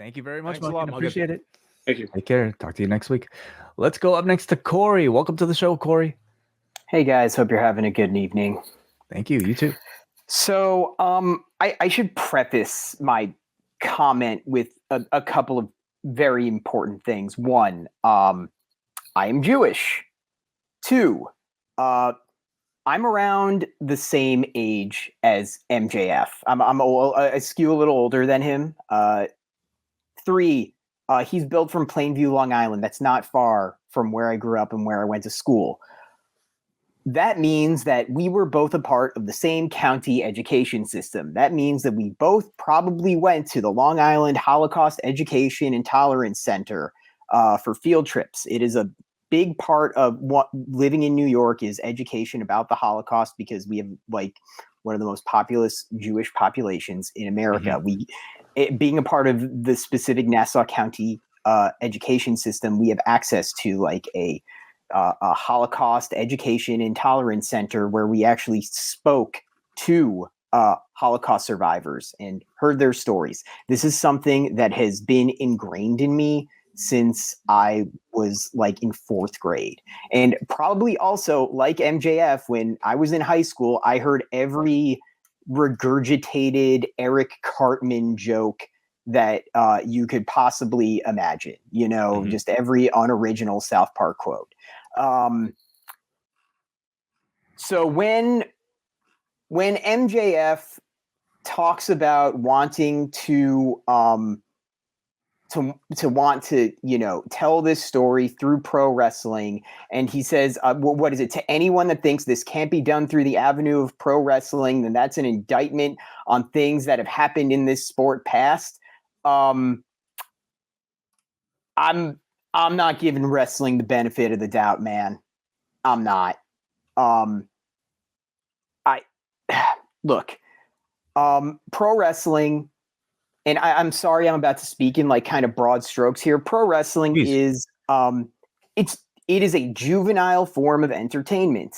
Thank you very much, Thanks a lot, appreciate it. Thank you. Take care. Talk to you next week. Let's go up next to Corey. Welcome to the show, Corey. Hey guys, hope you're having a good evening. Thank you. You too. So, I should preface my comment with a couple of very important things. One, I am Jewish. Two, I'm around the same age as MJF. I skew a little older than him. Three, he's built from Plainview, Long Island. That's not far from where I grew up and where I went to school. That means that we were both a part of the same county education system. That means that we both probably went to the Long Island Holocaust Education and Tolerance Center for field trips. It is a big part of what living in New York is education about the Holocaust, because we have like one of the most populous Jewish populations in America. Being a part of the specific Nassau County education system, we have access to like a Holocaust Education and Tolerance Center where we actually spoke to Holocaust survivors and heard their stories. This is something that has been ingrained in me since I was like in 4th grade. And probably also like MJF, when I was in high school, I heard every regurgitated Eric Cartman joke that you could possibly imagine, just every unoriginal South Park quote. So when MJF talks about wanting to tell this story through pro wrestling, and he says, what is it, to anyone that thinks this can't be done through the avenue of pro wrestling, then that's an indictment on things that have happened in this sport past. I'm not giving wrestling the benefit of the doubt, man. I'm not. Pro wrestling, and I'm sorry I'm about to speak in like kind of broad strokes here. Pro wrestling is it is a juvenile form of entertainment.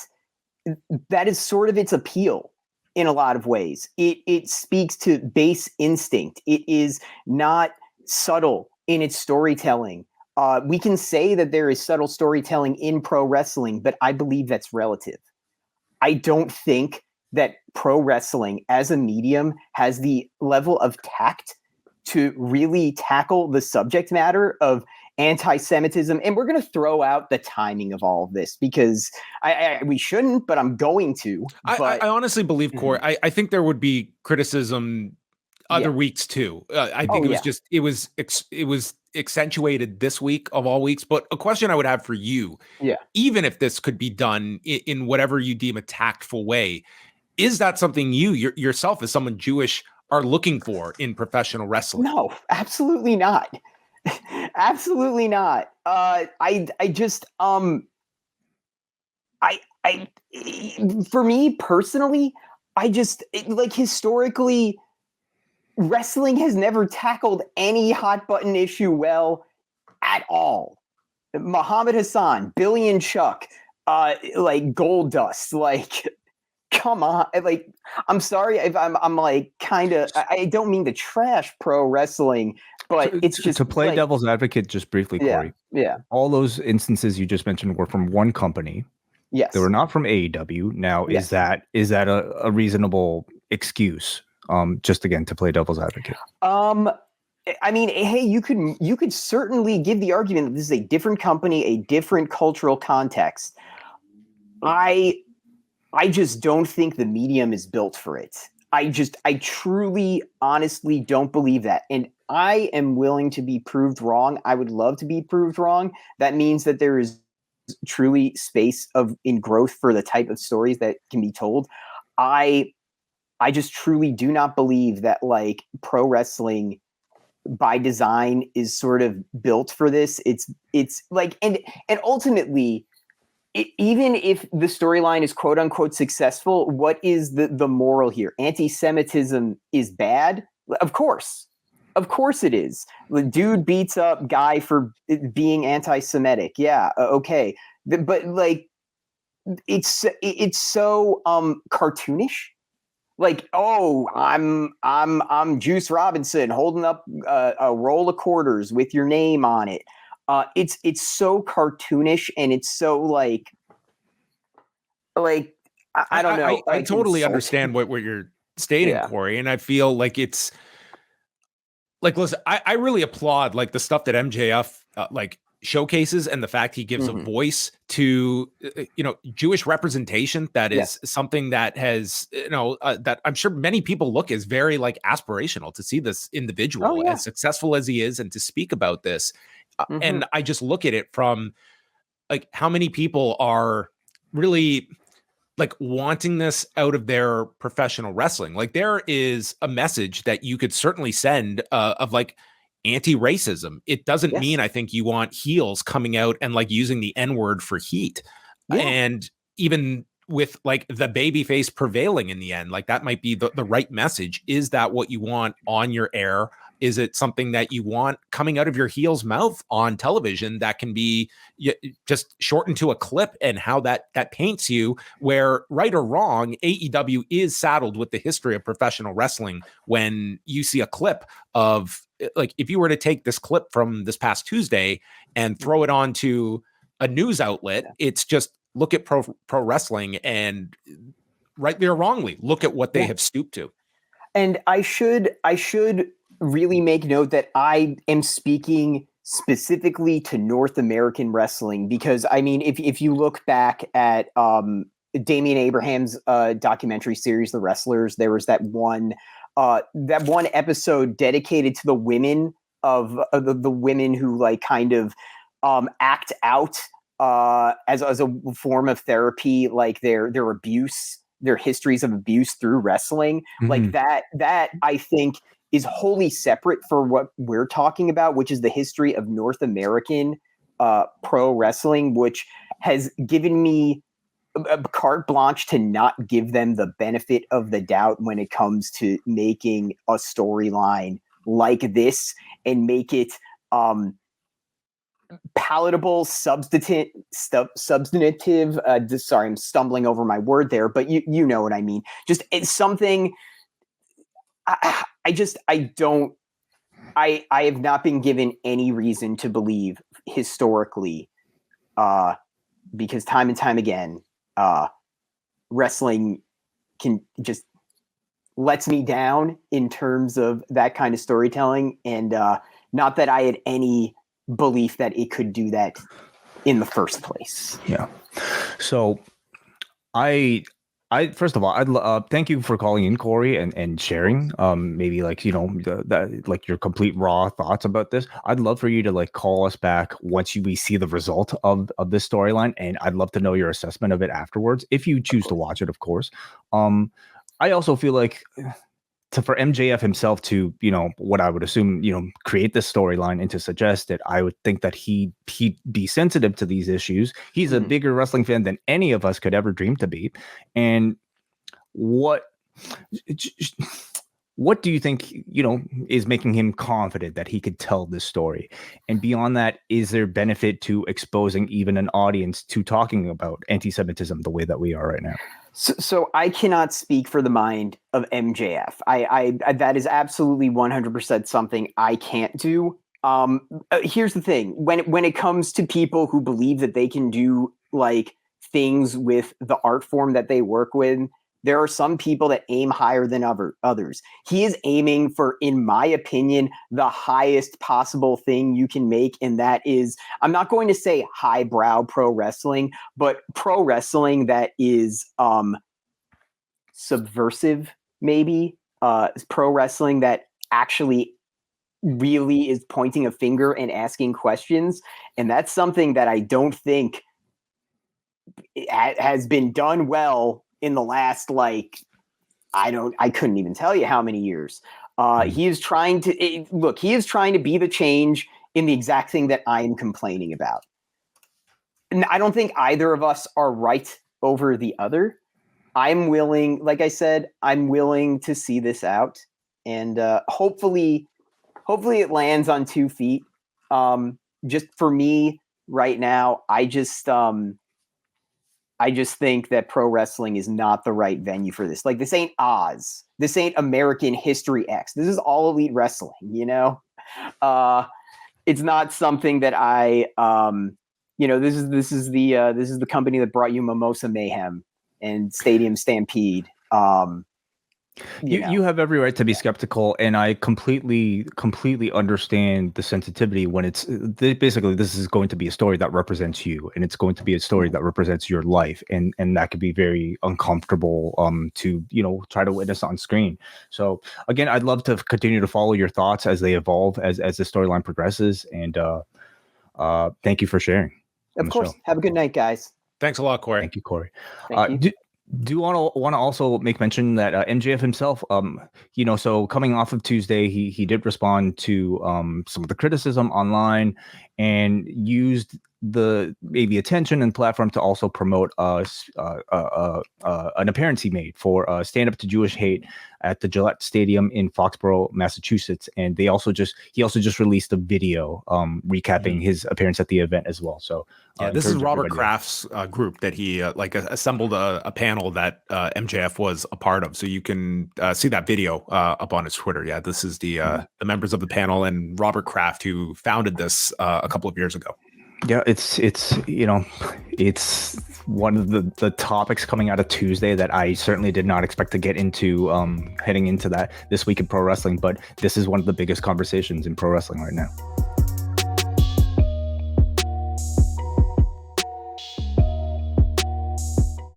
That is sort of its appeal in a lot of ways. It speaks to base instinct. It is not subtle in its storytelling. We can say that there is subtle storytelling in pro wrestling, but I believe that's relative. I don't think that pro wrestling as a medium has the level of tact to really tackle the subject matter of anti-Semitism. And we're going to throw out the timing of all of this because we shouldn't, but I'm going to. I honestly believe, Corey, I think there would be criticism other weeks too. I think it was accentuated this week of all weeks. But a question I would have for you, even if this could be done in whatever you deem a tactful way, is that something you yourself as someone Jewish are looking for in professional wrestling? No, absolutely not. Absolutely not. For me personally, historically, wrestling has never tackled any hot button issue well at all. Muhammad Hassan, Billy and Chuck, Gold Dust, come on. I'm sorry if I'm I don't mean to trash pro wrestling, but it's just to play devil's advocate just briefly, Corey. Yeah. All those instances you just mentioned were from one company. Yes. They were not from AEW. Now, is that a reasonable excuse? Just again to play devil's advocate. I mean, hey, you could certainly give the argument that this is a different company, a different cultural context. I just don't think the medium is built for it. I truly, honestly don't believe that. And I am willing to be proved wrong. I would love to be proved wrong. That means that there is truly space in growth for the type of stories that can be told. I just truly do not believe that pro wrestling by design is sort of built for this. It's and ultimately, even if the storyline is quote unquote successful, what is the moral here? Anti-Semitism is bad? Of course it is. The dude beats up guy for being anti-Semitic. Yeah. Okay. But it's so cartoonish. like, oh, I'm Juice Robinson holding up a roll of quarters with your name on it. It's so cartoonish, and it's so like I don't know. I like totally insulting. understand what you're stating, Yeah. Corey, and I feel like it's like, listen, I really applaud like the stuff that MJF like showcases, and the fact he gives a voice to Jewish representation. That is something that has that I'm sure many people look as very like aspirational to see this individual as successful as he is and to speak about this. And I just look at it from like how many people are really like wanting this out of their professional wrestling. Like there is a message that you could certainly send of like anti-racism. It doesn't mean I think you want heels coming out and like using the N-word for heat. And even with like the baby face prevailing in the end, like that might be the right message. Is that what you want on your air? Is it something that you want coming out of your heel's mouth on television that can be just shortened to a clip, and how that paints you, where right or wrong, AEW is saddled with the history of professional wrestling. When you see a clip of like, if you were to take this clip from this past Tuesday and throw it onto a news outlet, it's just look at pro wrestling, and rightly or wrongly, look at what they have stooped to. And I should really make note that I am speaking specifically to North American wrestling, because I mean, if you look back at Damian Abraham's documentary series, The Wrestlers, there was that one episode dedicated to the women of the women who like kind of act out as a form of therapy, like their abuse, their histories of abuse through wrestling. Like that I think is wholly separate for what we're talking about, which is the history of North American pro wrestling, which has given me a carte blanche to not give them the benefit of the doubt when it comes to making a storyline like this and make it palatable, substantive. Sorry, I'm stumbling over my word there, but you know what I mean. Just it's something. I have not been given any reason to believe historically, because time and time again, wrestling can just lets me down in terms of that kind of storytelling, and not that I had any belief that it could do that in the first place. Yeah. So I first of all, I'd thank you for calling in, Corey, and sharing maybe like that like your complete raw thoughts about this. I'd love for you to like call us back once we see the result of this storyline, and I'd love to know your assessment of it afterwards, if you choose to watch it, of course. I also feel like for MJF himself to, what I would assume, create this storyline and to suggest it, I would think that he'd be sensitive to these issues. He's a bigger wrestling fan than any of us could ever dream to be. And what do you think, is making him confident that he could tell this story? And beyond that, is there benefit to exposing even an audience to talking about anti-Semitism the way that we are right now? So I cannot speak for the mind of MJF. I that is absolutely 100% something I can't do. Here's the thing: when it comes to people who believe that they can do like things with the art form that they work with, there are some people that aim higher than others. He is aiming for, in my opinion, the highest possible thing you can make. And that is, I'm not going to say highbrow pro wrestling, but pro wrestling that is subversive, maybe. Pro wrestling that actually really is pointing a finger and asking questions. And that's something that I don't think has been done well in the last, like, I couldn't even tell you how many years. He is trying to he is trying to be the change in the exact thing that I'm complaining about. And I don't think either of us are right over the other. I'm willing, like I said, I'm willing to see this out, and hopefully it lands on 2 feet. Just for me right now, I just I just think that pro wrestling is not the right venue for this. Like, this ain't Oz. This ain't American History X. This is All Elite Wrestling, you know? It's not something that I, this is the company that brought you Mimosa Mayhem and Stadium Stampede. You have every right to be skeptical, and I completely understand the sensitivity when it's basically, this is going to be a story that represents you, and it's going to be a story that represents your life, and that could be very uncomfortable to try to witness on screen. So again, I'd love to continue to follow your thoughts as they evolve, as the storyline progresses, and thank you for sharing. Of course. Have a good night, guys. Thanks a lot, Corey. Thank you, Corey. Thank you. Do you want to also make mention that MJF himself, so coming off of Tuesday, he did respond to some of the criticism online and used the maybe attention and platform to also promote an appearance he made for Stand Up to Jewish Hate at the Gillette Stadium in Foxborough, Massachusetts, and he also just released a video recapping his appearance at the event as well. So this is Robert Kraft's group that he assembled a panel that MJF was a part of. So you can see that video up on his Twitter. Yeah, this is the members of the panel and Robert Kraft, who founded this a couple of years ago. Yeah, it's one of the topics coming out of Tuesday that I certainly did not expect to get into heading into this week in pro wrestling, but this is one of the biggest conversations in pro wrestling right now.